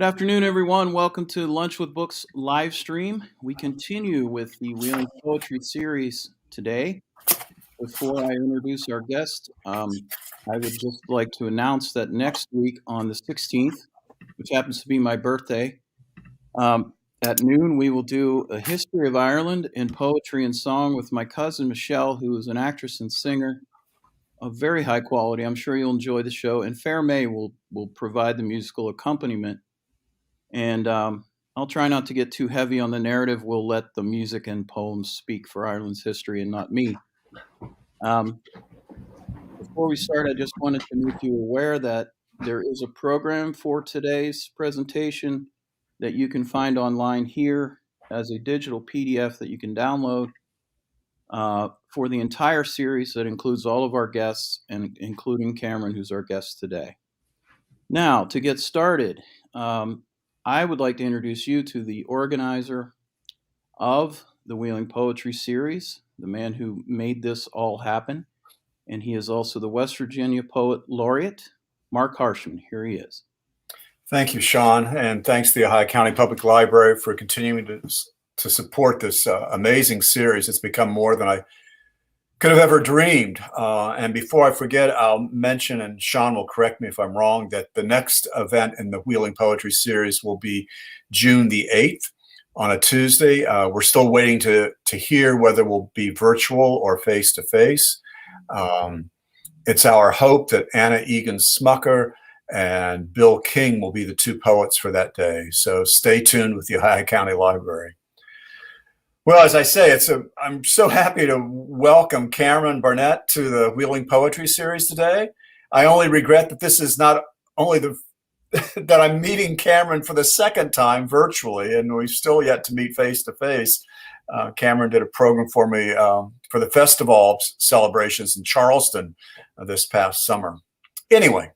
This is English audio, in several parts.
Good afternoon, everyone. Welcome to Lunch with Books live stream. We continue with the Wheeling Poetry series today. Before I introduce our guest, I would just like to announce that next week on the 16th, which happens to be my birthday, at noon, we will do a history of Ireland in poetry and song with my cousin Michelle, who is an actress and singer of very high quality. I'm sure you'll enjoy the show. And Fair May will provide the musical accompaniment. And I'll try not to get too heavy on the narrative. We'll let the music and poems speak for Ireland's history and not me. Before we start, I just wanted to make you aware that there is a program for today's presentation that you can find online here as a digital PDF that you can download for the entire series that includes all of our guests, and including Cameron, who's our guest today. Now, to get started, I would like to introduce you to the organizer of the Wheeling Poetry Series, the man who made this all happen, and he is also the West Virginia Poet Laureate, Marc Harshman. Here he is. Thank you, Sean, and thanks to the Ohio County Public Library for continuing to support this amazing series. It's become more than I could have ever dreamed. And before I forget, I'll mention, and Sean will correct me if I'm wrong, that the next event in the Wheeling Poetry Series will be June the 8th on a Tuesday. We're still waiting to hear whether it will be virtual or face-to-face. It's our hope that Anna Egan Smucker and Bill King will be the two poets for that day. So stay tuned with the Ohio County Library. Well, as I say, I'm so happy to welcome Cameron Barnett to the Wheeling Poetry Series today. I only regret that this is not only that I'm meeting Cameron for the second time virtually, and we've still yet to meet face to face. Cameron did a program for me for the festival celebrations in Charleston this past summer. Anyway,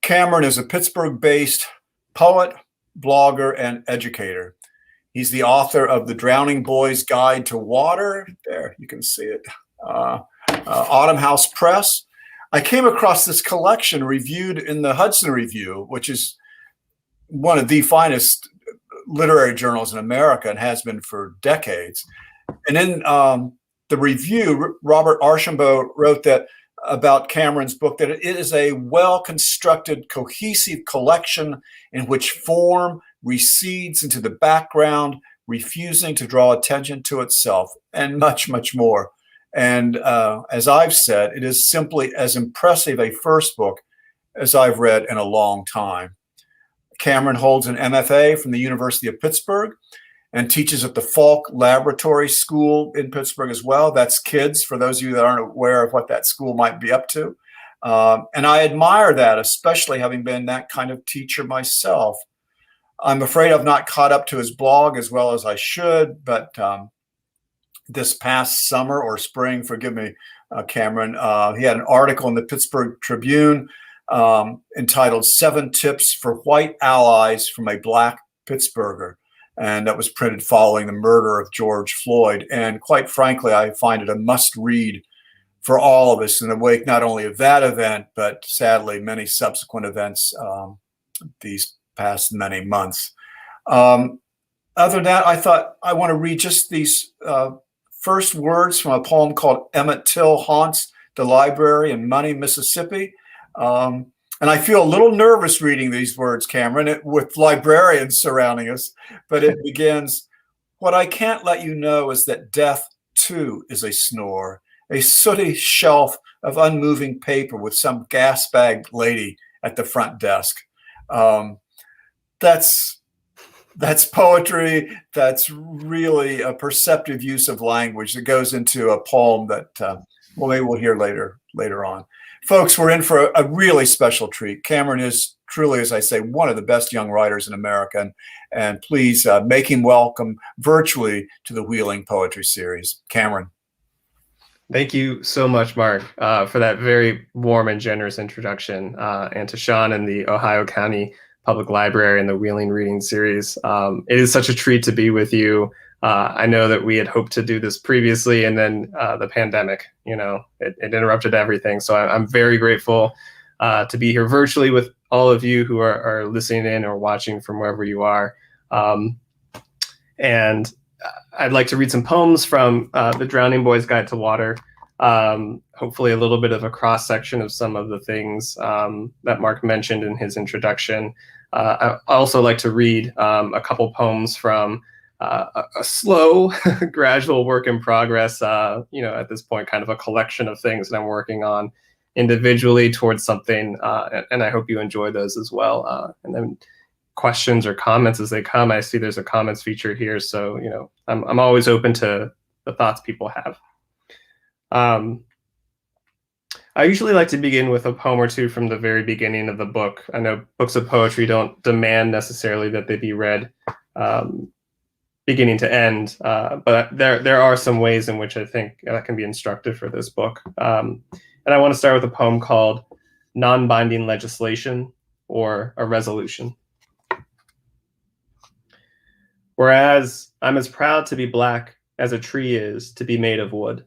Cameron is a Pittsburgh-based poet, blogger, and educator. He's the author of The Drowning Boy's Guide to Water. There, you can see it. Autumn House Press. I came across this collection reviewed in the Hudson Review, which is one of the finest literary journals in America and has been for decades. And in the review, Robert Archambault wrote that about Cameron's book, that it is a well-constructed, cohesive collection in which form recedes into the background, refusing to draw attention to itself, and much, much more. And as I've said, it is simply as impressive a first book as I've read in a long time. Cameron holds an MFA from the University of Pittsburgh and teaches at the Falk Laboratory School in Pittsburgh as well. That's kids, for those of you that aren't aware of what that school might be up to. And I admire that, especially having been that kind of teacher myself. I'm afraid I've not caught up to his blog as well as I should, but this past summer or spring, forgive me, Cameron, he had an article in the Pittsburgh Tribune entitled 7 Tips for White Allies from a Black Pittsburgher. And that was printed following the murder of George Floyd. And quite frankly, I find it a must read for all of us in the wake not only of that event, but sadly many subsequent events these past many months. Other than that, I thought I want to read just these first words from a poem called Emmett Till Haunts the Library in Money, Mississippi. And I feel a little nervous reading these words, Cameron, with librarians surrounding us, but it begins, "What I can't let you know is that death, too, is a snore, a sooty shelf of unmoving paper with some gas-bagged lady at the front desk." That's poetry. That's really a perceptive use of language that goes into a poem that, well, maybe we'll hear later on. Folks, we're in for a really special treat. Cameron is truly, as I say, one of the best young writers in America. And please make him welcome virtually to the Wheeling Poetry Series. Cameron. Thank you so much, Marc, for that very warm and generous introduction, and to Sean and the Ohio County Public Library and the Wheeling Reading Series. It is such a treat to be with you. I know that we had hoped to do this previously, and then the pandemic, it interrupted everything. So I'm very grateful to be here virtually with all of you who are listening in or watching from wherever you are. And I'd like to read some poems from The Drowning Boy's Guide to Water. Hopefully a little bit of a cross-section of some of the things that Marc mentioned in his introduction. I also like to read a couple poems from a slow, gradual work in progress, at this point, kind of a collection of things that I'm working on individually towards something, and I hope you enjoy those as well. And then questions or comments as they come. I see there's a comments feature here, so I'm always open to the thoughts people have. I usually like to begin with a poem or two from the very beginning of the book. I know books of poetry don't demand necessarily that they be read beginning to end, but there are some ways in which I think that can be instructive for this book. And I want to start with a poem called Non-Binding Legislation, or A Resolution. Whereas I'm as proud to be black as a tree is to be made of wood.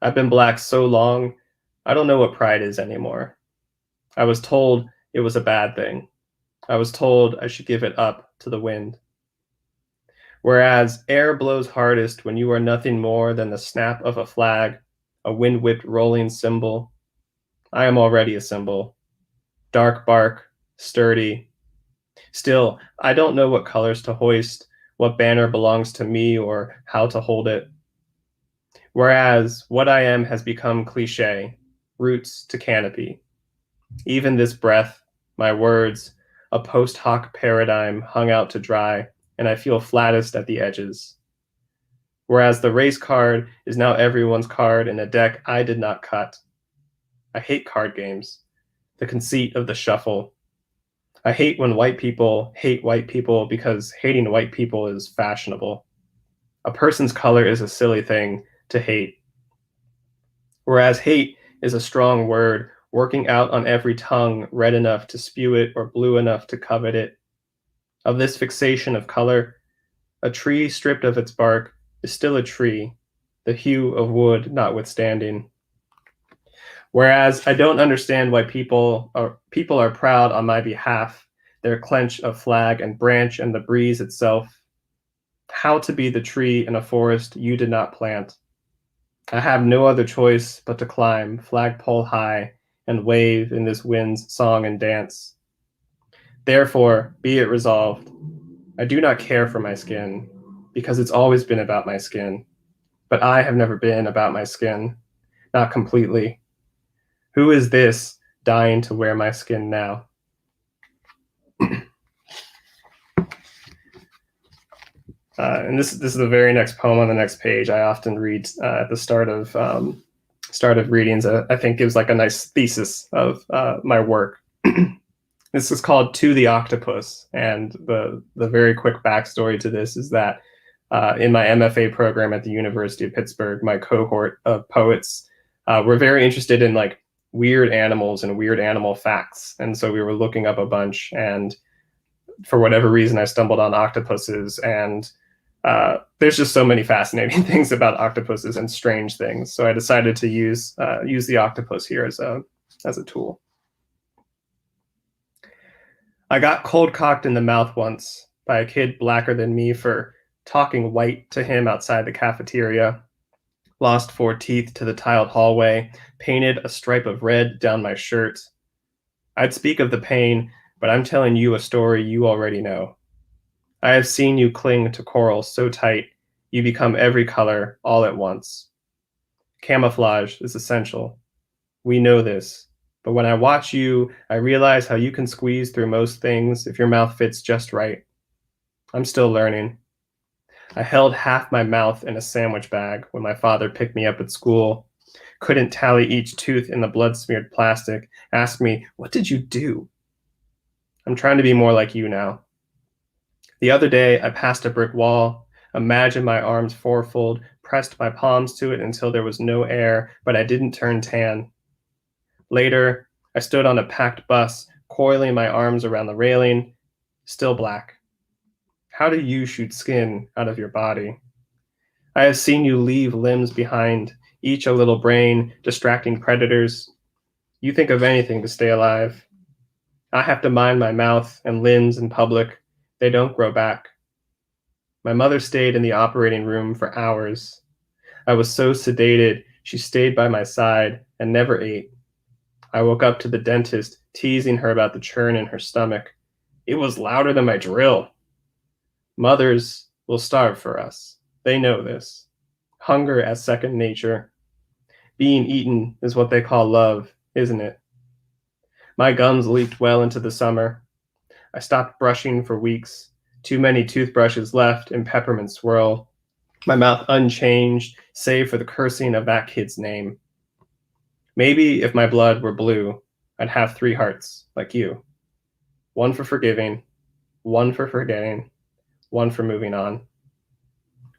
I've been black so long, I don't know what pride is anymore. I was told it was a bad thing. I was told I should give it up to the wind. Whereas air blows hardest when you are nothing more than the snap of a flag, a wind-whipped rolling cymbal. I am already a symbol. Dark bark, sturdy. Still, I don't know what colors to hoist, what banner belongs to me, or how to hold it. Whereas what I am has become cliche, roots to canopy. Even this breath, my words, a post hoc paradigm hung out to dry, and I feel flattest at the edges. Whereas the race card is now everyone's card in a deck I did not cut. I hate card games, the conceit of the shuffle. I hate when white people hate white people because hating white people is fashionable. A person's color is a silly thing to hate. Whereas hate is a strong word working out on every tongue, red enough to spew it or blue enough to covet it. Of this fixation of color, a tree stripped of its bark is still a tree, the hue of wood notwithstanding. Whereas I don't understand why people are proud on my behalf, their clench of flag and branch and the breeze itself. How to be the tree in a forest you did not plant. I have no other choice but to climb flagpole high and wave in this wind's song and dance. Therefore, be it resolved, I do not care for my skin, because it's always been about my skin. But I have never been about my skin, not completely. Who is this dying to wear my skin now? And this is the very next poem on the next page. I often read at the start of readings. I think gives like a nice thesis of my work. This is called To the Octopus, and the very quick backstory to this is that in my MFA program at the University of Pittsburgh, my cohort of poets were very interested in like weird animals and weird animal facts, and so we were looking up a bunch. And for whatever reason, I stumbled on octopuses, and there's just so many fascinating things about octopuses and strange things. So I decided to use the octopus here as a tool. I got cold cocked in the mouth once by a kid blacker than me for talking white to him outside the cafeteria. Lost 4 teeth to the tiled hallway, painted a stripe of red down my shirt. I'd speak of the pain, but I'm telling you a story you already know. I have seen you cling to coral so tight, you become every color all at once. Camouflage is essential. We know this. But when I watch you, I realize how you can squeeze through most things if your mouth fits just right. I'm still learning. I held half my mouth in a sandwich bag when my father picked me up at school. Couldn't tally each tooth in the blood-smeared plastic. Asked me, what did you do? I'm trying to be more like you now. The other day, I passed a brick wall, imagined my arms fourfold, pressed my palms to it until there was no air, but I didn't turn tan. Later, I stood on a packed bus, coiling my arms around the railing, still black. How do you shoot skin out of your body? I have seen you leave limbs behind, each a little brain, distracting predators. You think of anything to stay alive. I have to mind my mouth and limbs in public. They don't grow back. My mother stayed in the operating room for hours. I was so sedated, she stayed by my side and never ate. I woke up to the dentist teasing her about the churn in her stomach. It was louder than my drill. Mothers will starve for us. They know this. Hunger as second nature. Being eaten is what they call love, isn't it? My gums leaked well into the summer. I stopped brushing for weeks. Too many toothbrushes left in peppermint swirl. My mouth unchanged, save for the cursing of that kid's name. Maybe if my blood were blue, I'd have 3 hearts, like you. One for forgiving, one for forgetting, one for moving on.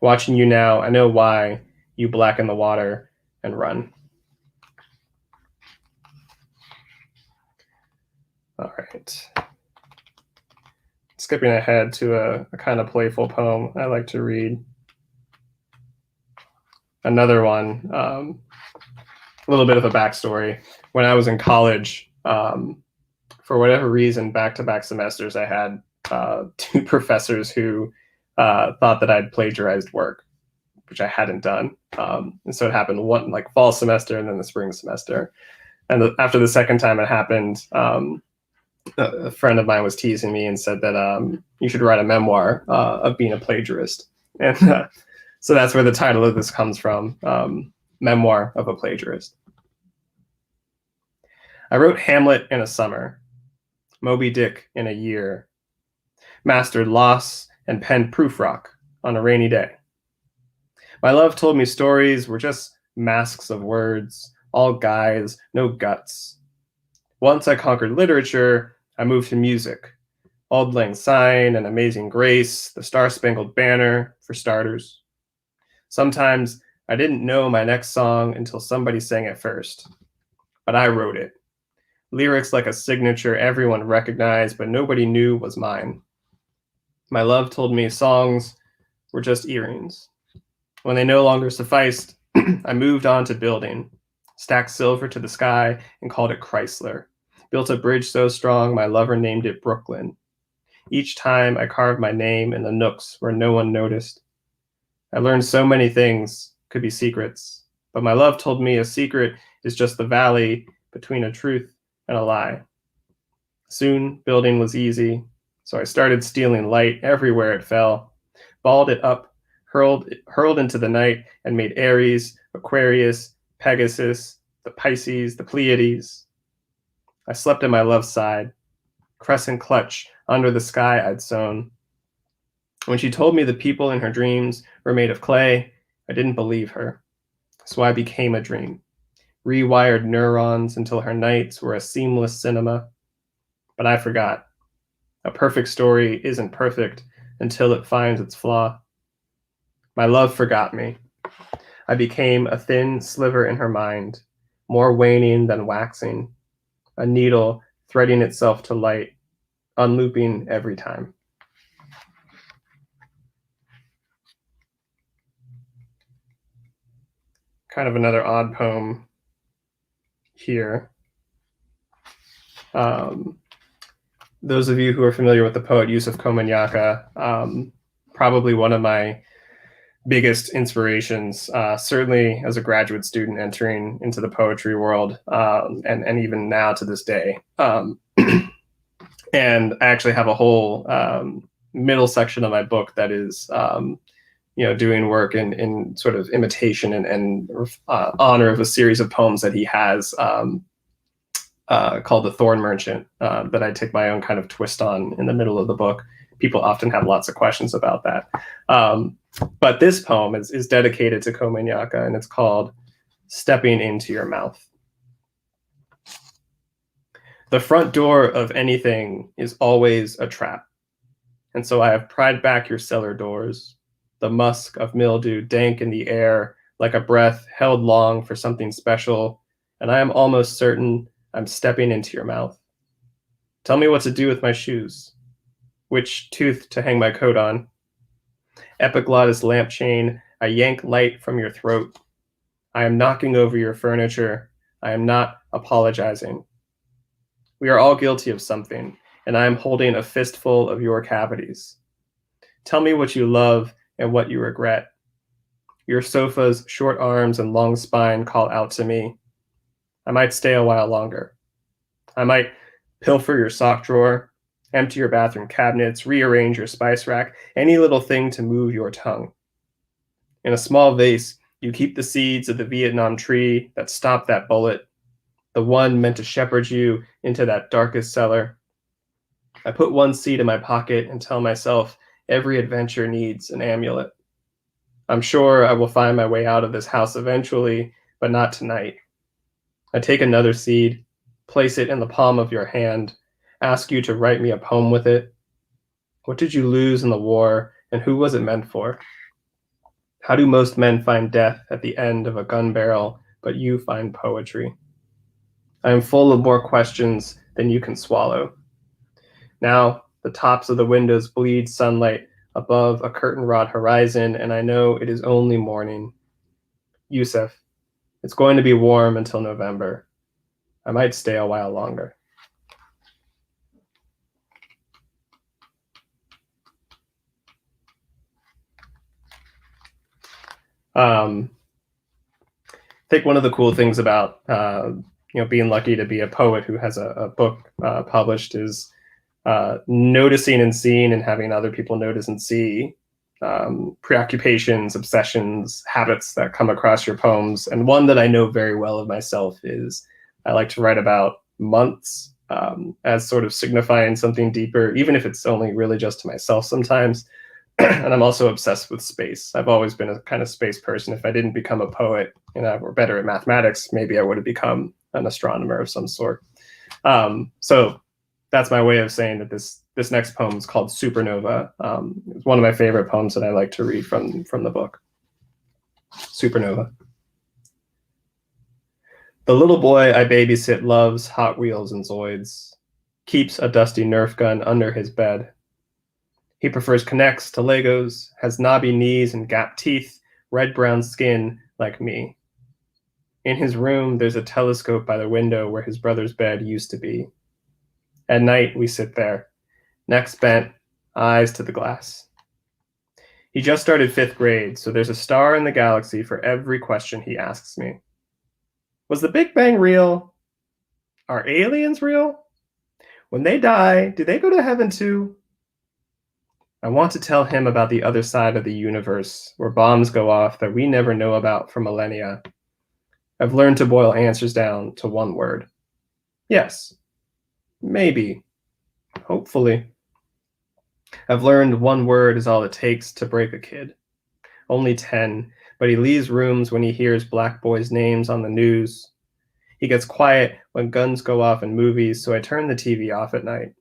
Watching you now, I know why you blacken the water and run. All right. Skipping ahead to a kind of playful poem I like to read. Another one, a little bit of a backstory. When I was in college, for whatever reason, back-to-back semesters, I had 2 professors who thought that I'd plagiarized work, which I hadn't done. And so it happened one like fall semester and then the spring semester. And after the second time it happened, a friend of mine was teasing me and said that you should write a memoir of being a plagiarist. And so that's where the title of this comes from, Memoir of a Plagiarist. I wrote Hamlet in a summer, Moby Dick in a year, mastered loss and penned Proofrock on a rainy day. My love told me stories were just masks of words, all guys, no guts. Once I conquered literature, I moved to music. Auld Lang Syne and Amazing Grace, the Star-Spangled Banner, for starters. Sometimes I didn't know my next song until somebody sang it first. But I wrote it. Lyrics like a signature everyone recognized, but nobody knew was mine. My love told me songs were just earrings. When they no longer sufficed, I moved on to building, stacked silver to the sky and called it Chrysler. Built a bridge so strong, my lover named it Brooklyn. Each time I carved my name in the nooks where no one noticed. I learned so many things could be secrets, but my love told me a secret is just the valley between a truth and a lie. Soon, building was easy, so I started stealing light everywhere it fell, balled it up, hurled into the night, and made Aries, Aquarius, Pegasus, the Pisces, the Pleiades. I slept at my love's side, crescent clutch under the sky I'd sown. When she told me the people in her dreams were made of clay, I didn't believe her. So I became a dream, rewired neurons until her nights were a seamless cinema. But I forgot. A perfect story isn't perfect until it finds its flaw. My love forgot me. I became a thin sliver in her mind, more waning than waxing, a needle threading itself to light, unlooping every time. Kind of another odd poem here. Those of you who are familiar with the poet Yusuf Komunyakaa, probably one of my biggest inspirations, certainly as a graduate student entering into the poetry world, and even now to this day. And I actually have a whole middle section of my book that is doing work in sort of imitation and honor of a series of poems that he has called The Thorn Merchant, that I take my own kind of twist on in the middle of the book. People often have lots of questions about that. But this poem is dedicated to Komunyakaa, and it's called Stepping into Your Mouth. The front door of anything is always a trap. And so I have pried back your cellar doors, the musk of mildew dank in the air, like a breath held long for something special, and I am almost certain I'm stepping into your mouth. Tell me what to do with my shoes, which tooth to hang my coat on. Epiglottis lamp chain, I yank light from your throat. I am knocking over your furniture. I am not apologizing. We are all guilty of something, and I am holding a fistful of your cavities. Tell me what you love and what you regret. Your sofa's short arms and long spine call out to me. I might stay a while longer. I might pilfer your sock drawer, empty your bathroom cabinets, rearrange your spice rack, any little thing to move your tongue. In a small vase, you keep the seeds of the Vietnam tree that stopped that bullet, the one meant to shepherd you into that darkest cellar. I put one seed in my pocket and tell myself every adventure needs an amulet. I'm sure I will find my way out of this house eventually, but not tonight. I take another seed, place it in the palm of your hand, ask you to write me a poem with it. What did you lose in the war, and who was it meant for? How do most men find death at the end of a gun barrel, but you find poetry? I am full of more questions than you can swallow. Now, the tops of the windows bleed sunlight above a curtain rod horizon, and I know it is only morning. Yusuf, it's going to be warm until November. I might stay a while longer. I think one of the cool things about being lucky to be a poet who has a book published is noticing and seeing and having other people notice and see preoccupations, obsessions, habits that come across your poems. And one that I know very well of myself is I like to write about months as sort of signifying something deeper, even if it's only really just to myself sometimes. And I'm also obsessed with space. I've always been a kind of space person. If I didn't become a poet and I were better at mathematics, maybe I would have become an astronomer of some sort. So that's my way of saying that this next poem is called Supernova. It's one of my favorite poems that I like to read from the book. Supernova. The little boy I babysit loves Hot Wheels and Zoids, keeps a dusty Nerf gun under his bed. He prefers Connects to Legos, has knobby knees and gap teeth, red-brown skin like me. In his room, there's a telescope by the window where his brother's bed used to be. At night, we sit there, necks bent, eyes to the glass. He just started 5th grade, so there's a star in the galaxy for every question he asks me. Was the Big Bang real? Are aliens real? When they die, do they go to heaven too? I want to tell him about the other side of the universe, where bombs go off that we never know about for millennia. I've learned to boil answers down to one word. Yes. Maybe. Hopefully. I've learned one word is all it takes to break a kid. Only 10, but he leaves rooms when he hears black boys' names on the news. He gets quiet when guns go off in movies, so I turn the TV off at night.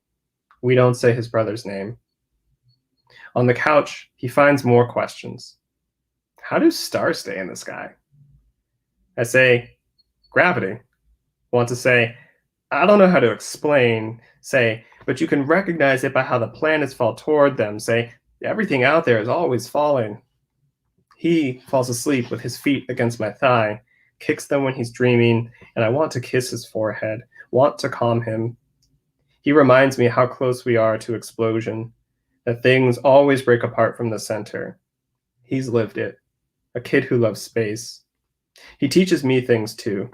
We don't say his brother's name. On the couch, he finds more questions. How do stars stay in the sky? I say, gravity. Want to say, I don't know how to explain. Say, but you can recognize it by how the planets fall toward them. Say, everything out there is always falling. He falls asleep with his feet against my thigh, kicks them when he's dreaming, and I want to kiss his forehead, want to calm him. He reminds me how close we are to explosion, that things always break apart from the center. He's lived it, a kid who loves space. He teaches me things too.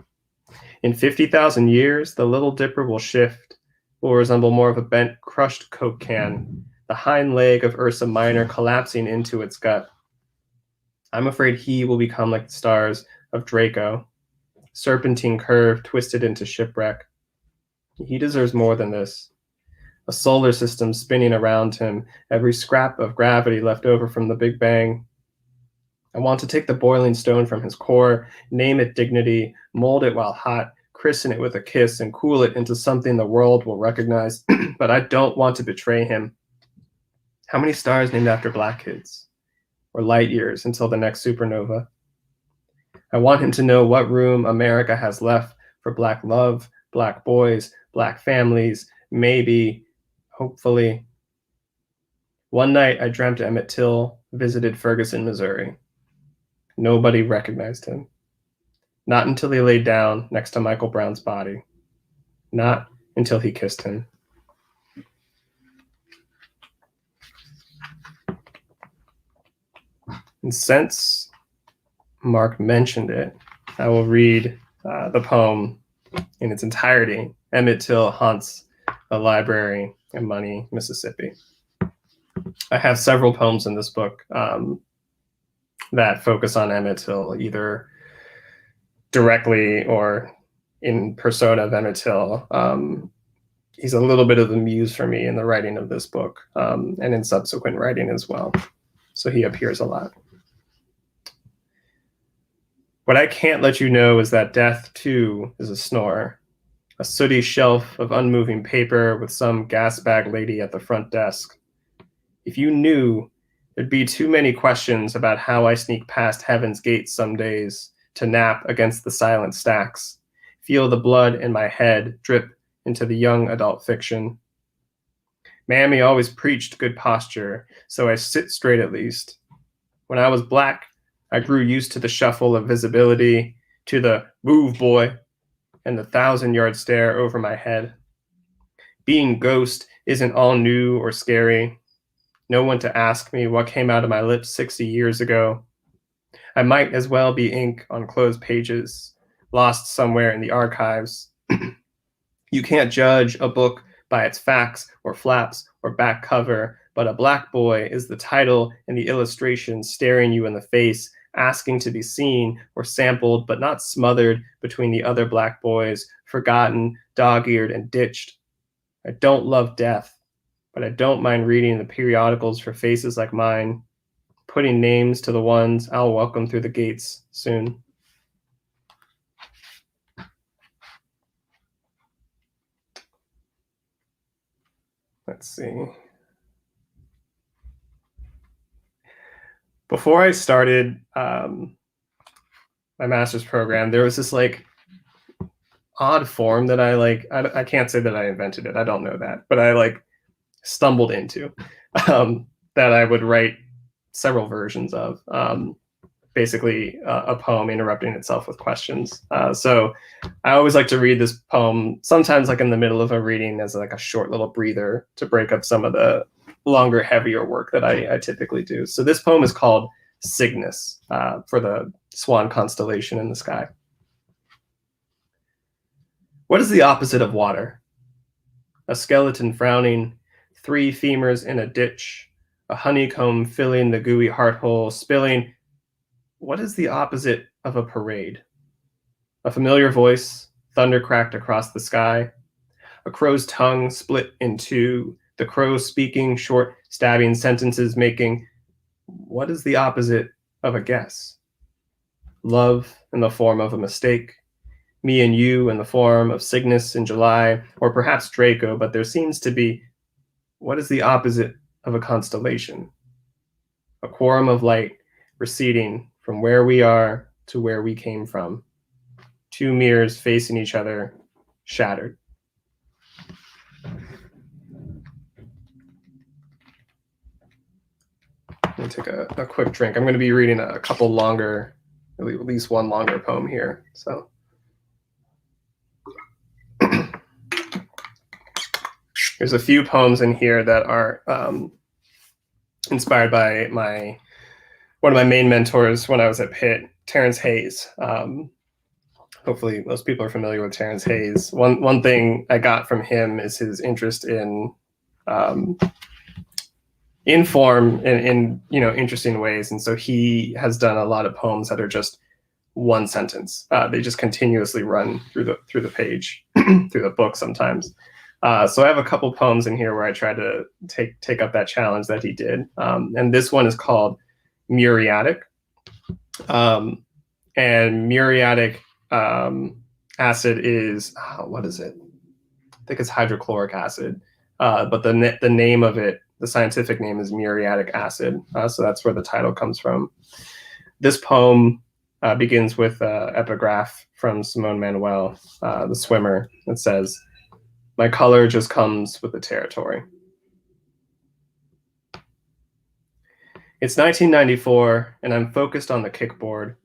In 50,000 years, the Little Dipper will shift, will resemble more of a bent, crushed Coke can, the hind leg of Ursa Minor collapsing into its gut. I'm afraid he will become like the stars of Draco, serpentine curve twisted into shipwreck. He deserves more than this. A solar system spinning around him, every scrap of gravity left over from the Big Bang. I want to take the boiling stone from his core, name it dignity, mold it while hot, christen it with a kiss, and cool it into something the world will recognize, but I don't want to betray him. How many stars named after black kids? Or light years until the next supernova? I want him to know what room America has left for black love, black boys, black families, maybe, hopefully. One night I dreamt Emmett Till visited Ferguson, Missouri. Nobody recognized him. Not until he laid down next to Michael Brown's body. Not until he kissed him. And since Marc mentioned it, I will read the poem in its entirety. Emmett Till haunts the library in Money, Mississippi. I have several poems in this book that focus on Emmett Till, either directly or in persona of Emmett Till. He's a little bit of the muse for me in the writing of this book, and in subsequent writing as well. So he appears a lot. What I can't let you know is that death, too, is a snore. A sooty shelf of unmoving paper with some gas bag lady at the front desk. If you knew, there'd be too many questions about how I sneak past heaven's gates some days to nap against the silent stacks, feel the blood in my head drip into the young adult fiction. Mammy always preached good posture, so I sit straight at least. When I was black, I grew used to the shuffle of visibility, to the move boy, and the 1,000-yard stare over my head. Being ghost isn't all new or scary. No one to ask me what came out of my lips 60 years ago. I might as well be ink on closed pages, lost somewhere in the archives. You can't judge a book by its facts or flaps or back cover, but a black boy is the title and the illustration staring you in the face, asking to be seen or sampled, but not smothered between the other black boys, forgotten, dog-eared, and ditched. I don't love death, but I don't mind reading the periodicals for faces like mine, putting names to the ones I'll welcome through the gates soon. Let's see. Before I started my master's program, there was this like odd form that I can't say that I invented it. I don't know that, but I like stumbled into that I would write several versions of, basically a poem interrupting itself with questions. So I always like to read this poem, sometimes like in the middle of a reading as like a short little breather to break up some of the longer, heavier work that I typically do. So this poem is called Cygnus, for the swan constellation in the sky. What is the opposite of water? A skeleton frowning, 3 femurs in a ditch, a honeycomb filling the gooey heart hole, spilling. What is the opposite of a parade? A familiar voice, thunder cracked across the sky, a crow's tongue split in 2, the crow speaking short, stabbing sentences, making. What is the opposite of a guess? Love in the form of a mistake, me and you in the form of Cygnus in July, or perhaps Draco, but there seems to be. What is the opposite of a constellation? A quorum of light receding from where we are to where we came from. 2 mirrors facing each other, shattered. Let me take a quick drink. I'm going to be reading a couple longer, at least one longer poem here. So there's a few poems in here that are inspired by one of my main mentors when I was at Pitt, Terrence Hayes. Hopefully most people are familiar with Terrence Hayes. One thing I got from him is his interest in form in interesting ways. And so he has done a lot of poems that are just one sentence. They just continuously run through the page, through the book sometimes. So I have a couple poems in here where I try to take up that challenge that he did. And this one is called Muriatic. And muriatic acid is, what is it? I think it's hydrochloric acid. But the name of it, the scientific name is muriatic acid. So that's where the title comes from. This poem begins with an epigraph from Simone Manuel, the swimmer. It says, "My color just comes with the territory." It's 1994, and I'm focused on the kickboard,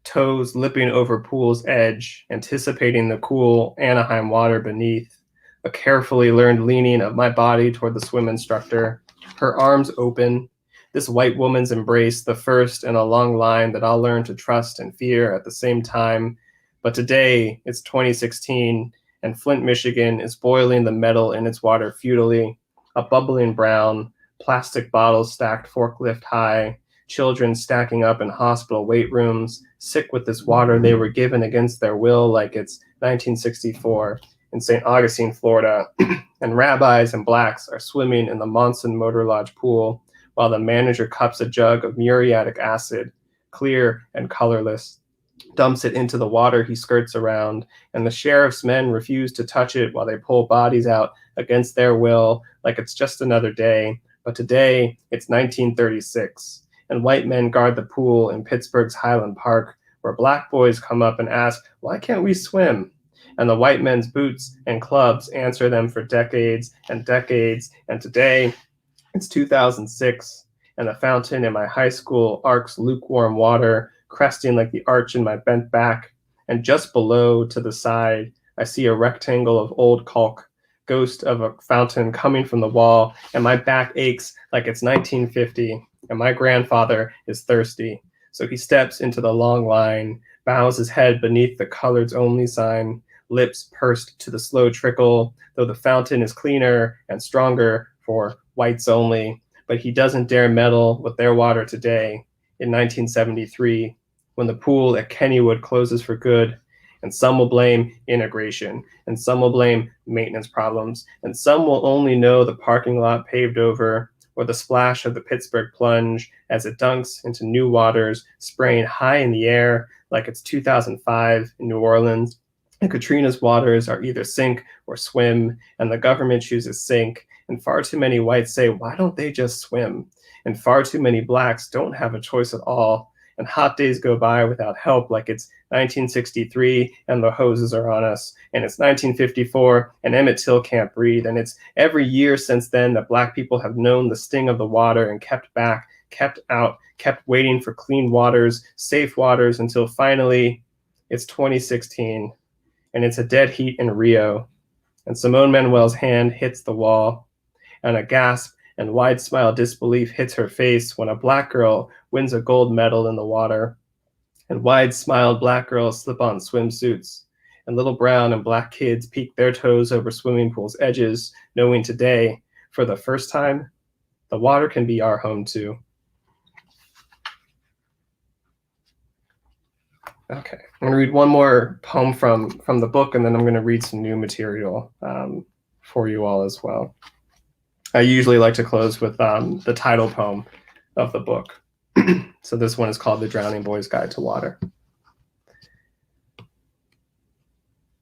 toes lipping over pool's edge, anticipating the cool Anaheim water beneath, a carefully learned leaning of my body toward the swim instructor, her arms open, this white woman's embrace, the first in a long line that I'll learn to trust and fear at the same time. But today, it's 2016, and Flint, Michigan is boiling the metal in its water futilely, a bubbling brown, plastic bottles stacked forklift high, children stacking up in hospital weight rooms, sick with this water they were given against their will like it's 1964 in St. Augustine, Florida, and rabbis and blacks are swimming in the Monson Motor Lodge pool while the manager cups a jug of muriatic acid, clear and colorless, dumps it into the water he skirts around, and the sheriff's men refuse to touch it while they pull bodies out against their will like it's just another day. But today, it's 1936, and white men guard the pool in Pittsburgh's Highland Park, where black boys come up and ask, "Why can't we swim?" And the white men's boots and clubs answer them for decades and decades, and today, it's 2006, and the fountain in my high school arcs lukewarm water, cresting like the arch in my bent back, and just below, to the side, I see a rectangle of old caulk, ghost of a fountain coming from the wall, and my back aches like it's 1950, and my grandfather is thirsty. So he steps into the long line, bows his head beneath the coloreds only sign, lips pursed to the slow trickle, though the fountain is cleaner and stronger for whites only, but he doesn't dare meddle with their water today in 1973, when the pool at Kennywood closes for good, and some will blame integration, and some will blame maintenance problems, and some will only know the parking lot paved over, or the splash of the Pittsburgh plunge as it dunks into new waters, spraying high in the air like it's 2005 in New Orleans. And Katrina's waters are either sink or swim, and the government chooses sink, and far too many whites say, "Why don't they just swim?" And far too many blacks don't have a choice at all. And hot days go by without help like it's 1963 and the hoses are on us, and it's 1954 and Emmett Till can't breathe, and it's every year since then that black people have known the sting of the water and kept back, kept out, kept waiting for clean waters, safe waters, until finally it's 2016 and it's a dead heat in Rio, and Simone Manuel's hand hits the wall, and a gasp and wide smile of disbelief hits her face when a black girl wins a gold medal in the water. And wide-smiled black girls slip on swimsuits, and little brown and black kids peek their toes over swimming pool's edges, knowing today, for the first time, the water can be our home too. Okay, I'm gonna read one more poem from the book, and then I'm gonna read some new material for you all as well. I usually like to close with the title poem of the book. So this one is called The Drowning Boy's Guide to Water.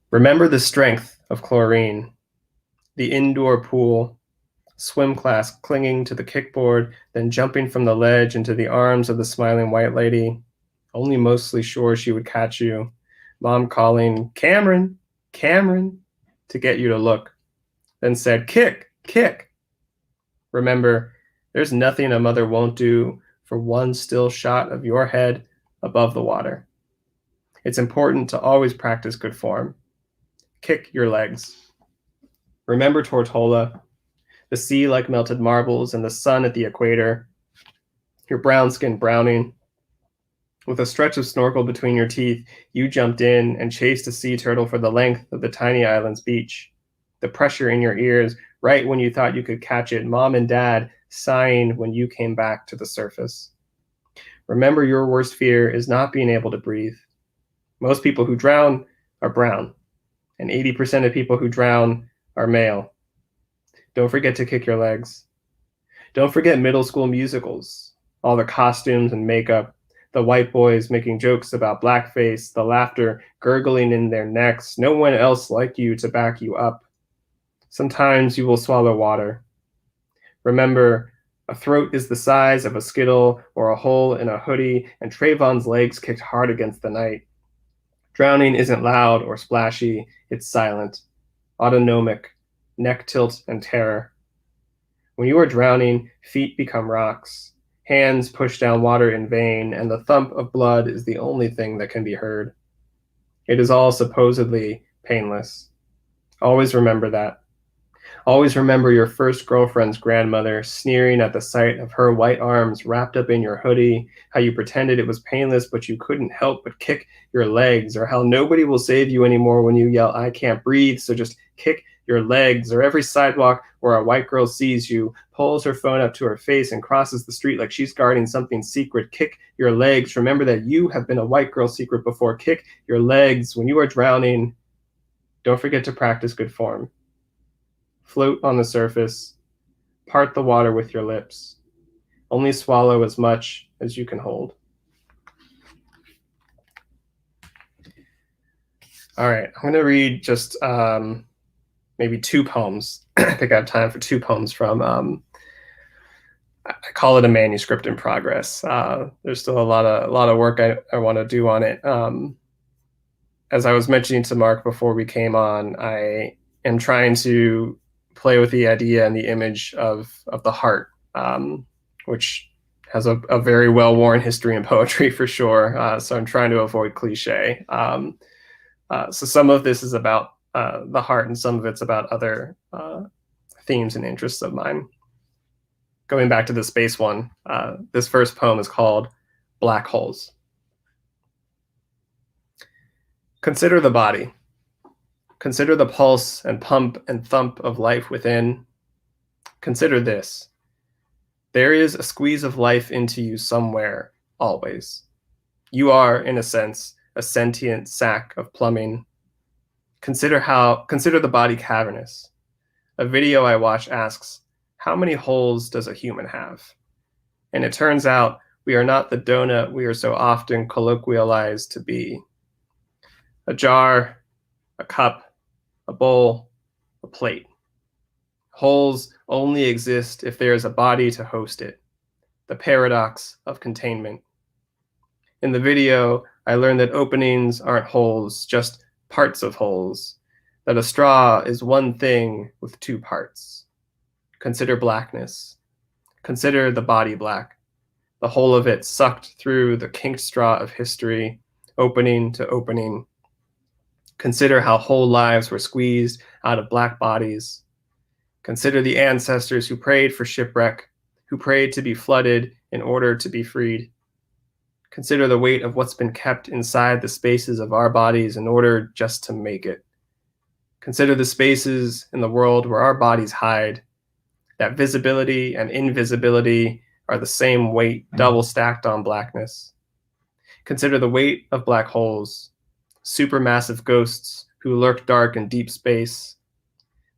Remember the strength of chlorine, the indoor pool, swim class clinging to the kickboard, then jumping from the ledge into the arms of the smiling white lady, only mostly sure she would catch you, mom calling, "Cameron, Cameron," to get you to look, then said, "Kick, kick." Remember, there's nothing a mother won't do for one still shot of your head above the water. It's important to always practice good form. Kick your legs. Remember Tortola, the sea like melted marbles and the sun at the equator, your brown skin browning. With a stretch of snorkel between your teeth, you jumped in and chased a sea turtle for the length of the tiny island's beach. The pressure in your ears, right when you thought you could catch it, mom and dad sighing when you came back to the surface. Remember, your worst fear is not being able to breathe. Most people who drown are brown, and 80% of people who drown are male. Don't forget to kick your legs. Don't forget middle school musicals, all the costumes and makeup, the white boys making jokes about blackface, the laughter gurgling in their necks, no one else like you to back you up. Sometimes you will swallow water. Remember, a throat is the size of a skittle or a hole in a hoodie, and Trayvon's legs kicked hard against the night. Drowning isn't loud or splashy, it's silent, autonomic, neck tilt and terror. When you are drowning, feet become rocks, hands push down water in vain, and the thump of blood is the only thing that can be heard. It is all supposedly painless. Always remember that. Always remember your first girlfriend's grandmother sneering at the sight of her white arms wrapped up in your hoodie, how you pretended it was painless but you couldn't help but kick your legs, or how nobody will save you anymore when you yell, "I can't breathe," so just kick your legs, or every sidewalk where a white girl sees you, pulls her phone up to her face and crosses the street like she's guarding something secret. Kick your legs. Remember that you have been a white girl secret before. Kick your legs. When you are drowning, don't forget to practice good form. Float on the surface. Part the water with your lips. Only swallow as much as you can hold. All right, I'm going to read just maybe 2 poems. I think I have time for 2 poems from, I call it a manuscript in progress. There's still a lot of work I want to do on it. As I was mentioning to Marc before we came on, I am trying to play with the idea and the image of the heart, which has a very well-worn history in poetry for sure. So I'm trying to avoid cliche. So some of this is about the heart, and some of it's about other themes and interests of mine. Going back to the space one, this first poem is called Black Holes. Consider the body. Consider the pulse and pump and thump of life within. Consider this. There is a squeeze of life into you somewhere, always. You are, in a sense, a sentient sack of plumbing. Consider the body cavernous. A video I watched asks, how many holes does a human have? And it turns out we are not the donut we are so often colloquialized to be. A jar, a cup, a bowl, a plate. Holes only exist if there is a body to host it. The paradox of containment. In the video, I learned that openings aren't holes, just parts of holes. That a straw is one thing with 2 parts. Consider blackness. Consider the body black, the whole of it sucked through the kinked straw of history, opening to opening. Consider how whole lives were squeezed out of black bodies. Consider the ancestors who prayed for shipwreck, who prayed to be flooded in order to be freed. Consider the weight of what's been kept inside the spaces of our bodies in order just to make it. Consider the spaces in the world where our bodies hide. That visibility and invisibility are the same weight, double stacked on blackness. Consider the weight of black holes, supermassive ghosts who lurk dark in deep space.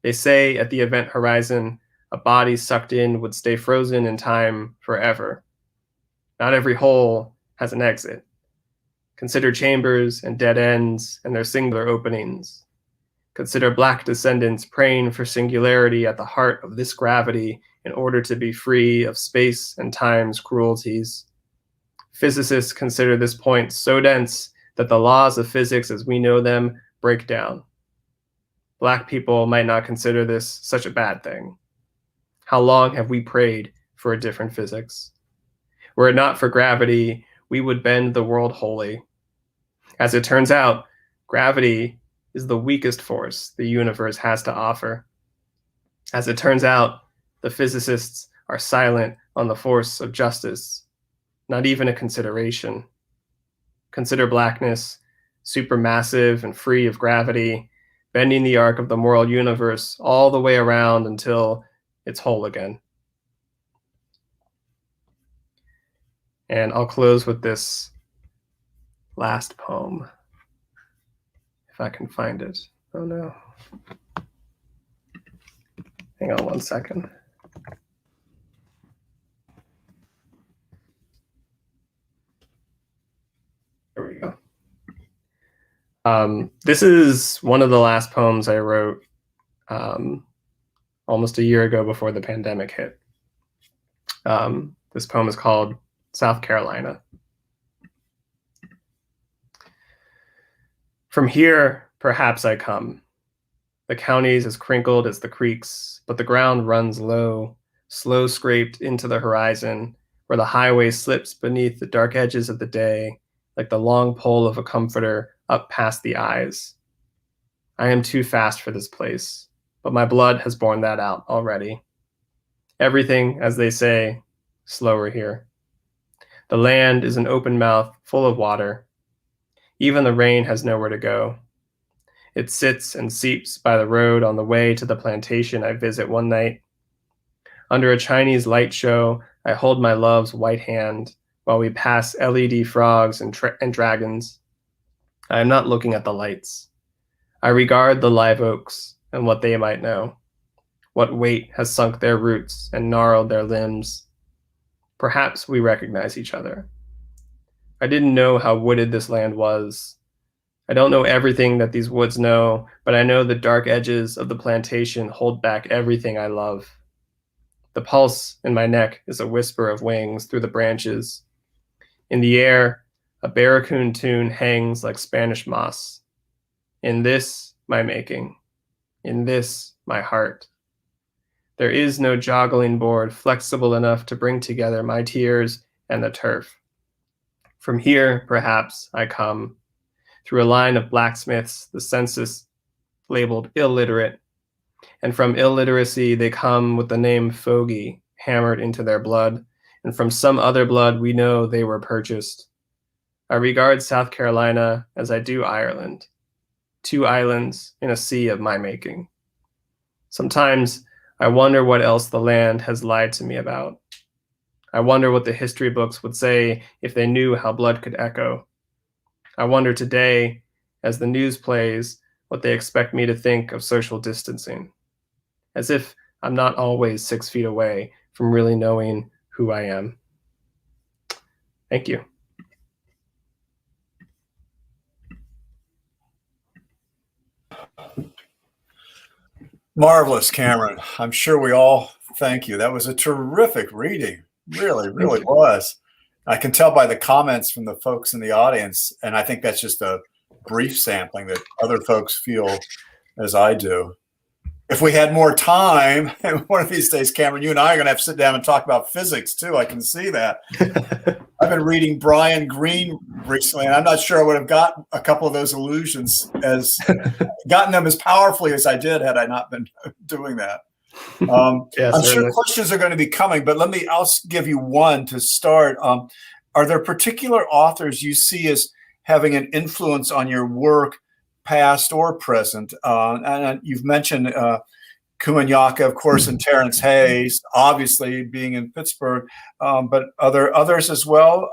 They say at the event horizon, a body sucked in would stay frozen in time forever. Not every hole has an exit. Consider chambers and dead ends and their singular openings. Consider black descendants praying for singularity at the heart of this gravity in order to be free of space and time's cruelties. Physicists consider this point so dense that the laws of physics as we know them break down. Black people might not consider this such a bad thing. How long have we prayed for a different physics? Were it not for gravity, we would bend the world wholly. As it turns out, gravity is the weakest force the universe has to offer. As it turns out, the physicists are silent on the force of justice, not even a consideration. Consider blackness, supermassive and free of gravity, bending the arc of the moral universe all the way around until it's whole again. And I'll close with this last poem, if I can find it. Oh no. Hang on one second. There we go. This is one of the last poems I wrote almost a year ago before the pandemic hit. This poem is called South Carolina. From here, perhaps I come. The county's as crinkled as the creeks, but the ground runs low, slow scraped into the horizon, where the highway slips beneath the dark edges of the day, like the long pole of a comforter up past the eyes. I am too fast for this place. but my blood has borne that out already. Everything, as they say, slower here. The land is an open mouth full of water. Even the rain has nowhere to go. It sits and seeps by the road on the way to the plantation I visit one night. Under a Chinese light show, I hold my love's white hand while we pass LED frogs and dragons. I am not looking at the lights. I regard the live oaks and what they might know. What weight has sunk their roots and gnarled their limbs. Perhaps we recognize each other. I didn't know how wooded this land was. I don't know everything that these woods know, but I know the dark edges of the plantation hold back everything I love. The pulse in my neck is a whisper of wings through the branches. In the air, a barracoon tune hangs like Spanish moss. In this, my making. In this, my heart. There is no joggling board flexible enough to bring together my tears and the turf. From here, perhaps, I come, through a line of blacksmiths, the census labeled illiterate, and from illiteracy they come with the name Fogey hammered into their blood, and from some other blood we know they were purchased. I regard South Carolina as I do Ireland, 2 islands in a sea of my making. Sometimes I wonder what else the land has lied to me about. I wonder what the history books would say if they knew how blood could echo. I wonder today, as the news plays, what they expect me to think of social distancing. As if I'm not always 6 feet away from really knowing who I am. Thank you. Marvelous, Cameron. I'm sure we all thank you. That was a terrific reading. Really, really was. I can tell by the comments from the folks in the audience, and I think that's just a brief sampling, that other folks feel as I do. If we had more time, one of these days, Cameron, you and I are going to have to sit down and talk about physics too. I can see that. I've been reading Brian Greene recently, and I'm not sure I would have got a couple of those illusions gotten them as powerfully as I did had I not been doing that. I'm sure questions are going to be coming, but I'll give you one to start. Are there particular authors you see as having an influence on your work, past or present? And you've mentioned Kumanyaka, of course, and Terrence Hayes, obviously being in Pittsburgh, but are there others as well?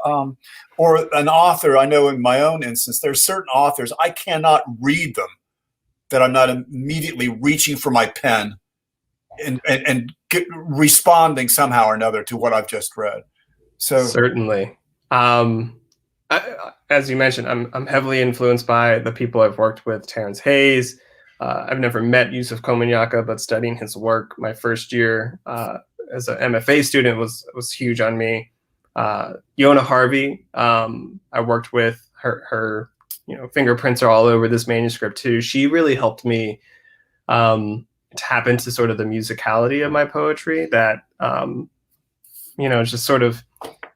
Or an author, I know in my own instance, there's certain authors, I cannot read them that I'm not immediately reaching for my pen and responding somehow or another to what I've just read. So certainly, as you mentioned, I'm heavily influenced by the people I've worked with. Terrence Hayes. I've never met Yusuf Komanyaka, but studying his work my first year as an MFA student was huge on me. Yona Harvey, I worked with her. Fingerprints are all over this manuscript too. She really helped me tap into sort of the musicality of my poetry, that just sort of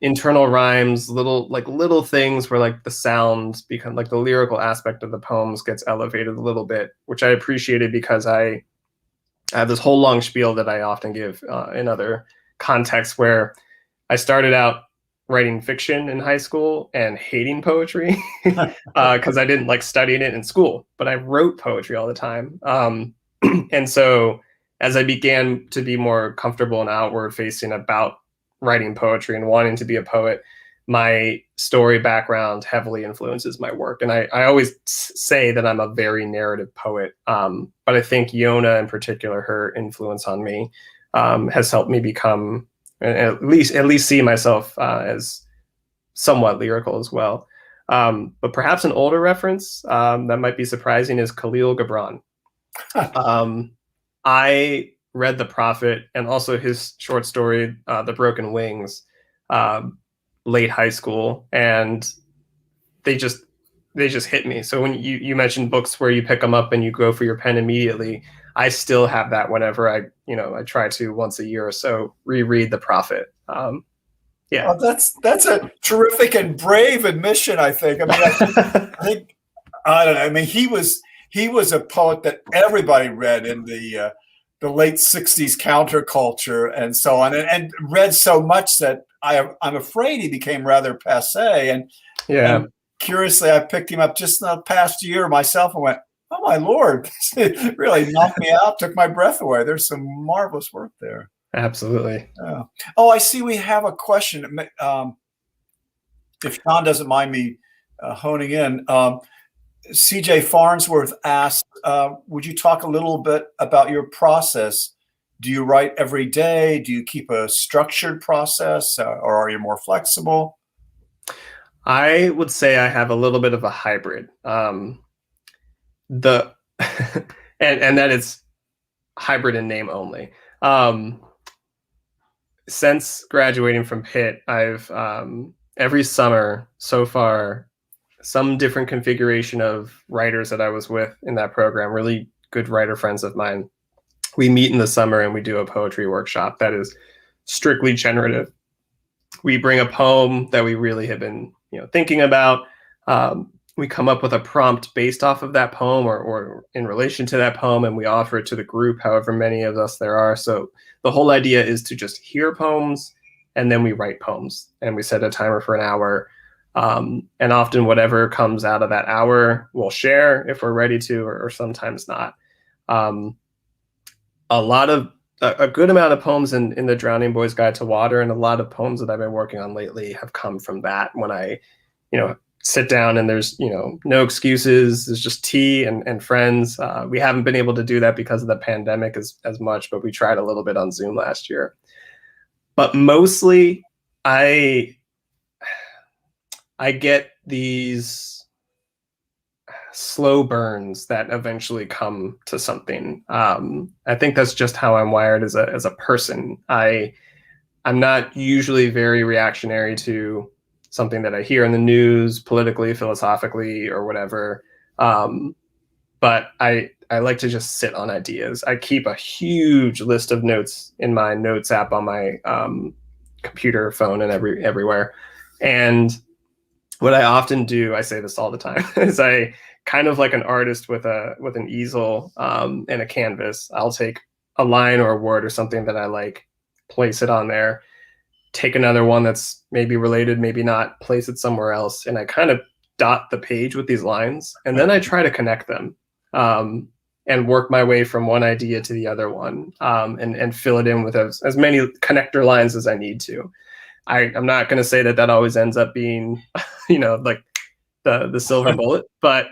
internal rhymes, little things where like the sounds become like the lyrical aspect of the poems gets elevated a little bit, which I appreciated because I have this whole long spiel that I often give in other contexts, where I started out writing fiction in high school and hating poetry because I didn't like studying it in school, but I wrote poetry all the time. And so as I began to be more comfortable and outward facing about writing poetry and wanting to be a poet, my story background heavily influences my work. And I always say that I'm a very narrative poet. But I think Yona in particular, her influence on me has helped me become, at least see myself as somewhat lyrical as well. But perhaps an older reference that might be surprising is Khalil Gibran. I read The Prophet and also his short story, The Broken Wings, late high school, and they just hit me. So when you mentioned books where you pick them up and you go for your pen immediately, I still have that whenever I try to once a year or so reread The Prophet. Yeah, well, that's a terrific and brave admission, I think. I mean, I don't know. I mean, he was a poet that everybody read in the the late 60s counterculture and so on, and read so much that I'm afraid he became rather passe. And curiously, I picked him up just in the past year myself and went, oh my Lord, it really knocked me out, took my breath away. There's some marvelous work there. Absolutely. Oh, I see we have a question. If Sean doesn't mind me honing in, CJ Farnsworth asked, would you talk a little bit about your process? Do you write every day? Do you keep a structured process, or are you more flexible? I would say I have a little bit of a hybrid. And that it's hybrid in name only. Since graduating from Pitt, I've every summer so far, some different configuration of writers that I was with in that program, really good writer friends of mine. We meet in the summer and we do a poetry workshop that is strictly generative. We bring a poem that we really have been, thinking about. We come up with a prompt based off of that poem or in relation to that poem, and we offer it to the group, however many of us there are. So the whole idea is to just hear poems, and then we write poems, and we set a timer for an hour. And often whatever comes out of that hour, we'll share if we're ready to, or sometimes not. A good amount of poems in the Drowning Boy's Guide to Water, and a lot of poems that I've been working on lately have come from that. When I, sit down and there's, no excuses, there's just tea and friends. We haven't been able to do that because of the pandemic as much, but we tried a little bit on Zoom last year. But mostly I get these slow burns that eventually come to something. I think that's just how I'm wired as a person. I'm not usually very reactionary to something that I hear in the news, politically, philosophically, or whatever. But I like to just sit on ideas. I keep a huge list of notes in my notes app on my computer, phone, and everywhere. And what I often do, I say this all the time, is I kind of like an artist with an easel and a canvas. I'll take a line or a word or something that I like, place it on there, take another one that's maybe related, maybe not, place it somewhere else, and I kind of dot the page with these lines, and then I try to connect them and work my way from one idea to the other one, and fill it in with as many connector lines as I need to. I'm not going to say that always ends up being, like the silver bullet, but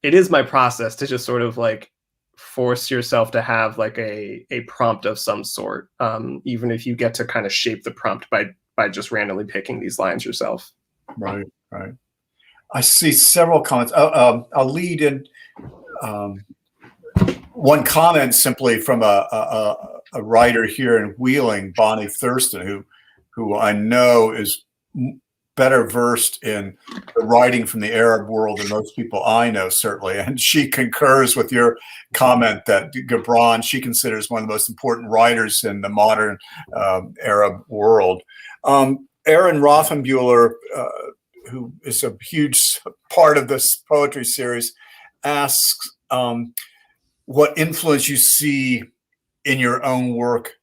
it is my process to just sort of like force yourself to have like a prompt of some sort, even if you get to kind of shape the prompt by just randomly picking these lines yourself. Right. I see several comments. I'll lead in one comment simply from a writer here in Wheeling, Bonnie Thurston, who I know is better versed in the writing from the Arab world than most people I know, certainly. And she concurs with your comment that Gibran, she considers one of the most important writers in the modern Arab world. Aaron Rothenbuehler, who is a huge part of this poetry series, asks what influence you see in your own work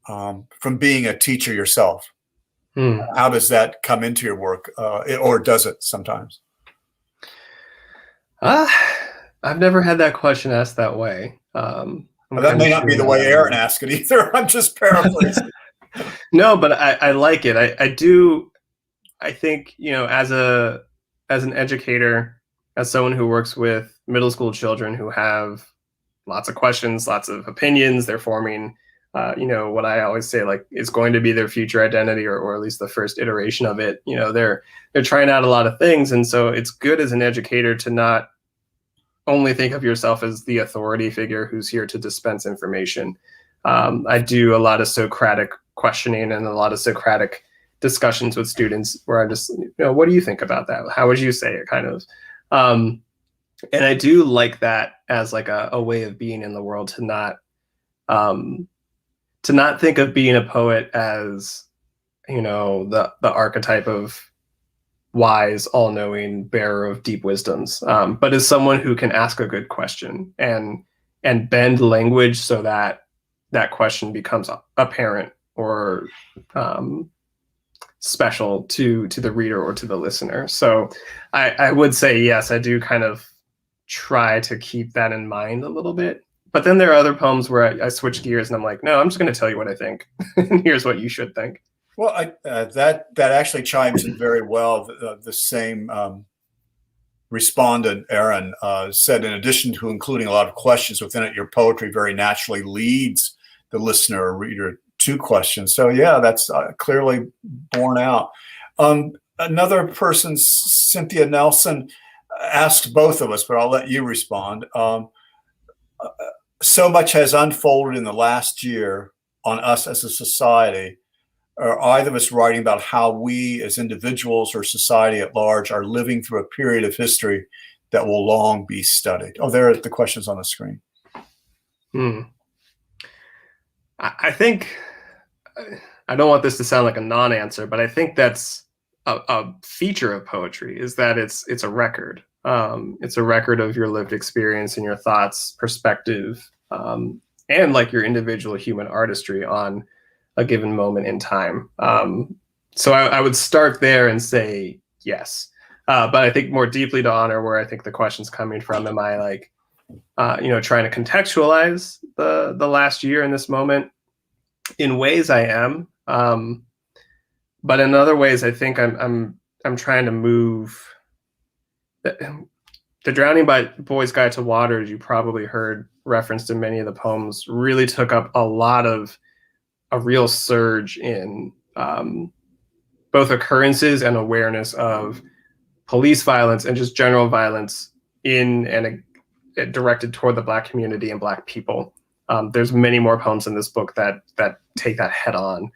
from being a teacher yourself. How does that come into your work, or does it sometimes? I've never had that question asked that way. That may not be the way Aaron asked it either. I'm just paraphrasing. No, but I like it. I do. I think, as an educator, as someone who works with middle school children who have lots of questions, lots of opinions, they're forming what I always say, like, is going to be their future identity, or at least the first iteration of it. They're trying out a lot of things. And so it's good as an educator to not only think of yourself as the authority figure who's here to dispense information. I do a lot of Socratic questioning and a lot of Socratic discussions with students where I'm just, what do you think about that? How would you say it, kind of? And I do like that as like a way of being in the world, to not think of being a poet as, the archetype of wise, all-knowing, bearer of deep wisdoms, but as someone who can ask a good question and bend language so that that question becomes apparent or special to the reader or to the listener. So I would say, yes, I do kind of try to keep that in mind a little bit. But then there are other poems where I switch gears and I'm like, no, I'm just going to tell you what I think. And here's what you should think. Well, that actually chimes in very well. The same respondent, Aaron, said, in addition to including a lot of questions within it, your poetry very naturally leads the listener or reader to questions. So yeah, that's clearly borne out. Another person, Cynthia Nelson, asked both of us, but I'll let you respond. So much has unfolded in the last year on us as a society. Are either of us writing about how we as individuals or society at large are living through a period of history that will long be studied? Oh, there are the questions on the screen. I think, I don't want this to sound like a non-answer, but I think that's a feature of poetry, is that it's a record. It's a record of your lived experience and your thoughts, perspective, and like your individual human artistry on a given moment in time. So I would start there and say yes. But I think more deeply to honor where I think the question's coming from, am I like, trying to contextualize the last year in this moment? In ways I am, but in other ways I think I'm trying to move. The Drowning Boy's Guide to Water, as you probably heard referenced in many of the poems, really took up a real surge in both occurrences and awareness of police violence and just general violence in and directed toward the Black community and Black people. There's many more poems in this book that take that head on.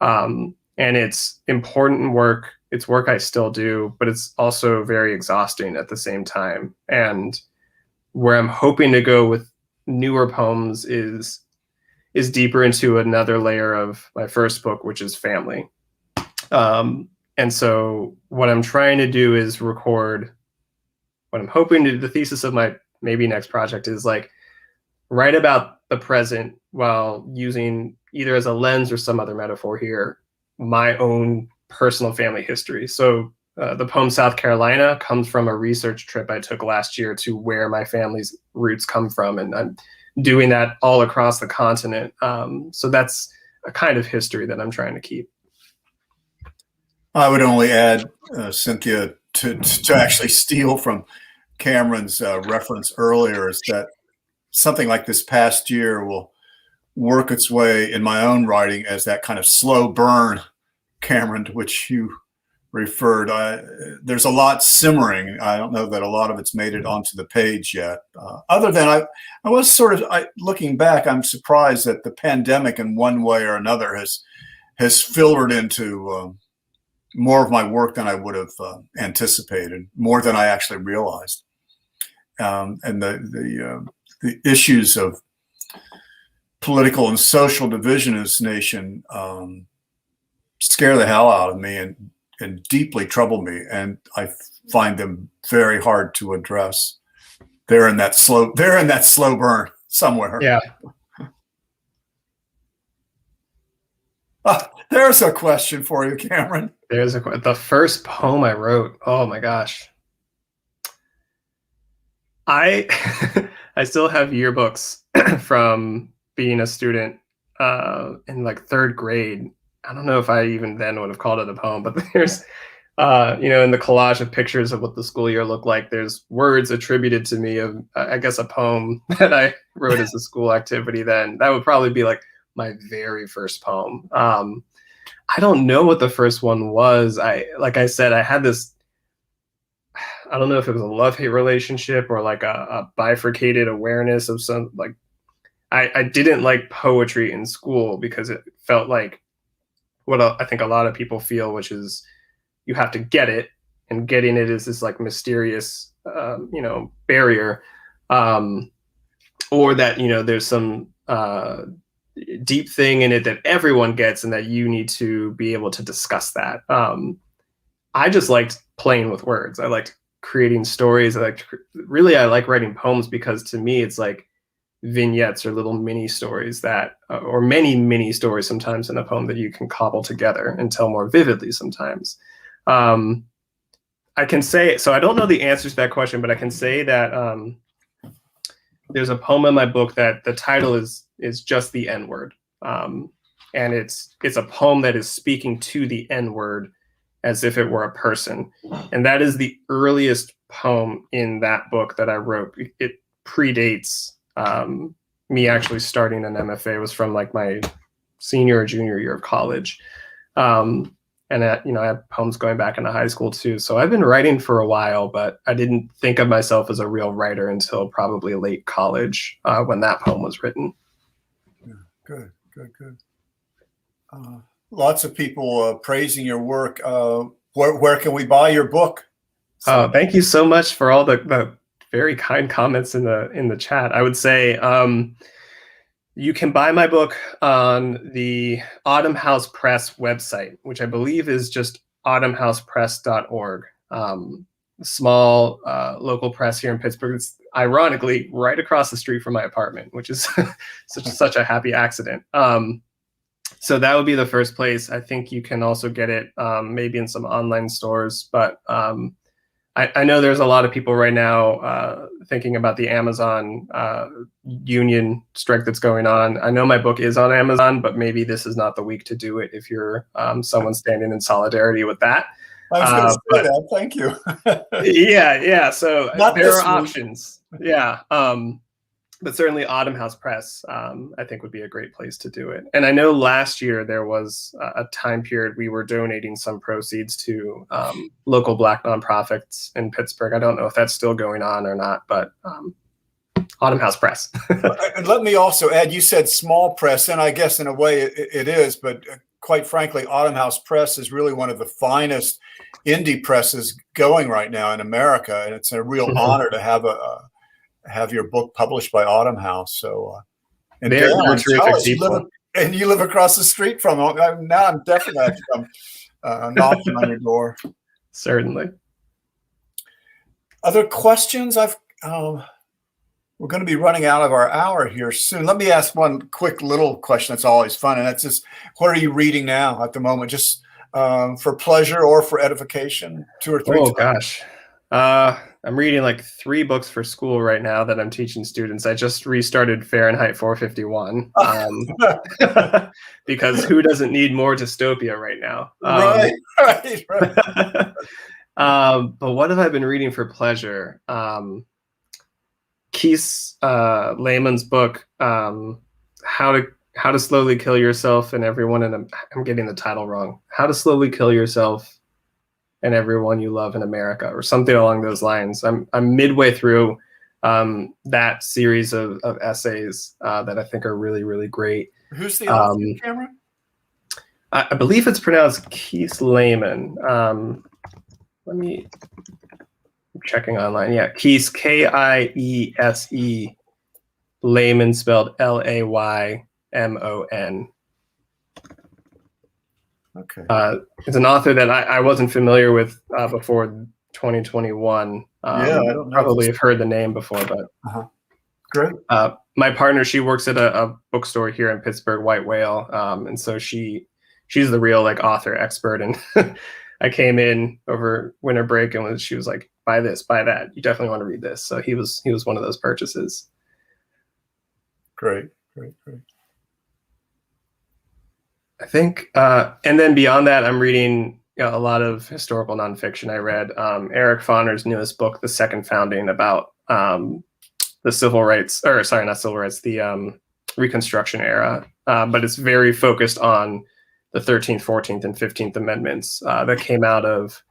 And it's important work. It's work I still do, but it's also very exhausting at the same time. And where I'm hoping to go with newer poems is deeper into another layer of my first book, which is family. And so what I'm trying to do is record what I'm hoping to, the thesis of my maybe next project is like write about the present while using either as a lens or some other metaphor here, my own personal family history. So the poem South Carolina comes from a research trip I took last year to where my family's roots come from. And I'm doing that all across the continent. So that's a kind of history that I'm trying to keep. I would only add, Cynthia, to actually steal from Cameron's reference earlier, is that something like this past year will work its way in my own writing as that kind of slow burn, Cameron, to which you referred. There's a lot simmering. I don't know that a lot of it's made it onto the page yet. Other than I was sort of, looking back, I'm surprised that the pandemic in one way or another has filtered into more of my work than I would have anticipated, more than I actually realized. And the issues of political and social division in this nation scare the hell out of me and deeply trouble me. And I find them very hard to address. They're in that slow burn somewhere. Yeah. There's a question for you, Cameron. The first poem I wrote. Oh my gosh. I still have yearbooks from being a student in like third grade. I don't know if I even then would have called it a poem, but there's, in the collage of pictures of what the school year looked like, there's words attributed to me of, I guess, a poem that I wrote as a school activity then. That would probably be like my very first poem. I don't know what the first one was. Like I said, I had this, I don't know if it was a love-hate relationship or like a bifurcated awareness of some, like, I didn't like poetry in school because it felt like what I think a lot of people feel, which is you have to get it, and getting it is this like mysterious, barrier, or that, there's some deep thing in it that everyone gets and that you need to be able to discuss that. I just liked playing with words. I liked creating stories. I like writing poems because to me, it's like vignettes or little mini stories that, or many mini stories sometimes in a poem that you can cobble together and tell more vividly sometimes. I can say, so I don't know the answer to that question, but I can say that there's a poem in my book that the title is just the N-word. And it's a poem that is speaking to the N-word as if it were a person. And that is the earliest poem in that book that I wrote. It predates me actually starting an MFA. It was from like my senior or junior year of college. And I have poems going back into high school too. So I've been writing for a while, but I didn't think of myself as a real writer until probably late college when that poem was written. Yeah, good. Lots of people praising your work. Where can we buy your book? Thank you so much for all the very kind comments in the chat. I would say you can buy my book on the Autumn House Press website, which I believe is just autumnhousepress.org. Small local press here in Pittsburgh. It's ironically right across the street from my apartment, which is such a happy accident. So that would be the first place. I think you can also get it maybe in some online stores, but I know there's a lot of people right now thinking about the Amazon union strike that's going on. I know my book is on Amazon, but maybe this is not the week to do it if you're someone standing in solidarity with that. I was going to say that. Thank you. Yeah. So not there are week. options. Yeah. But certainly Autumn House Press, I think, would be a great place to do it. And I know last year there was a time period we were donating some proceeds to local Black nonprofits in Pittsburgh. I don't know if that's still going on or not, but Autumn House Press. And let me also add, you said small press, and I guess in a way it is, but quite frankly, Autumn House Press is really one of the finest indie presses going right now in America. And it's a real honor to have your book published by Autumn House. So, and they're Dan, terrific people. you live across the street from them. Now I'm definitely have to come knocking on your door. Certainly. Other questions? We're going to be running out of our hour here soon. Let me ask one quick little question that's always fun, and that's just, what are you reading now at the moment? Just for pleasure or for edification? 2 or 3? Oh, gosh. I'm reading like 3 books for school right now that I'm teaching students. I just restarted Fahrenheit 451 because who doesn't need more dystopia right now? Right. But what have I been reading for pleasure? Keith Lehman's book, How to Slowly Kill Yourself and Everyone, and I'm getting the title wrong. How to Slowly Kill Yourself and Everyone You Love in America, or something along those lines. I'm midway through that series of essays that I think are really, really great. Who's the author, Cameron? I believe it's pronounced Keith Lehman. I'm checking online. Yeah, Keith, Kiese, Lehman spelled Laymon. Okay. It's an author that I wasn't familiar with before 2021. I don't know. Probably have heard the name before, but great. My partner, she works at a bookstore here in Pittsburgh, White Whale, and so she's the real like author expert. And I came in over winter break and she was like, "Buy this, buy that. You definitely want to read this." So he was one of those purchases. Great. I think, and then beyond that, I'm reading a lot of historical nonfiction. I read Eric Foner's newest book, The Second Founding, about the civil rights, or sorry, not civil rights, the Reconstruction era. But it's very focused on the 13th, 14th, and 15th Amendments that came out of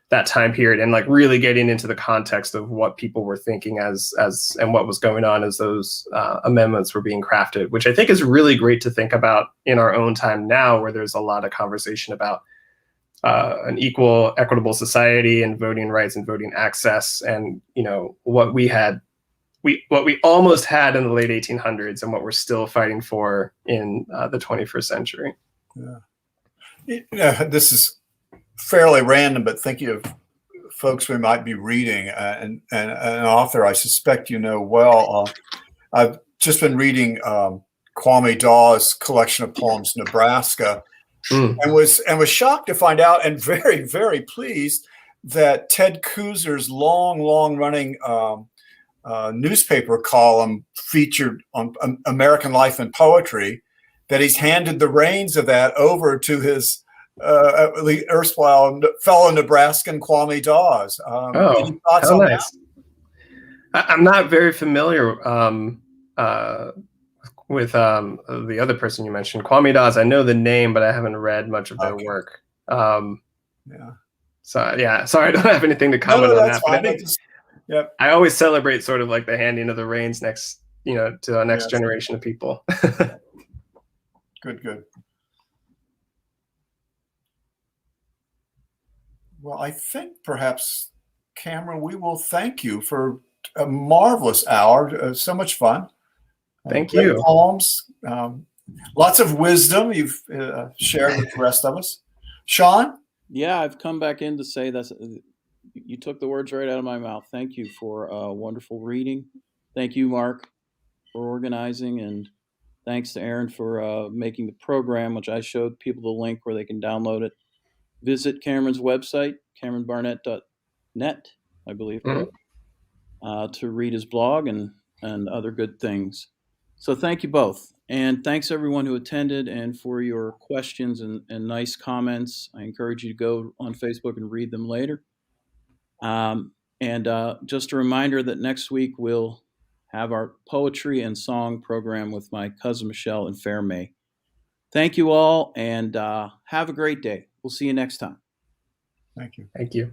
that time period, and like really getting into the context of what people were thinking as and what was going on as those amendments were being crafted, which I think is really great to think about in our own time now, where there's a lot of conversation about an equal, equitable society and voting rights and voting access, and what we almost had in the late 1800s and what we're still fighting for in the 21st century. Yeah. This is fairly random, but thinking of folks we might be reading, and an author I suspect well. I've just been reading Kwame Dawes' collection of poems, Nebraska, and was shocked to find out, and very, very pleased that Ted Kuzer's long running newspaper column featured on American Life and Poetry, that he's handed the reins of that over to his erstwhile fellow Nebraskan Kwame Dawes. Any thoughts on nice. that? I'm not very familiar with the other person you mentioned, Kwame Dawes. I know the name, but I haven't read much of their work. Yeah. So yeah, sorry, I don't have anything to comment on that. Fine. But I think I always celebrate sort of like the handing of the reins next, to the next generation of people. Good. Well, I think perhaps, Cameron, we will thank you for a marvelous hour. So much fun. Thank you. Poems, lots of wisdom you've shared with the rest of us. Sean? Yeah, I've come back in to say that you took the words right out of my mouth. Thank you for wonderful reading. Thank you, Marc, for organizing, and thanks to Aaron for making the program, which I showed people the link where they can download it. Visit Cameron's website, cameronbarnett.net, I believe, to read his blog and other good things. So thank you both. And thanks everyone who attended and for your questions and nice comments. I encourage you to go on Facebook and read them later. And just a reminder that next week we'll have our poetry and song program with my cousin Michelle in Fairmay. Thank you all, and have a great day. We'll see you next time. Thank you. Thank you.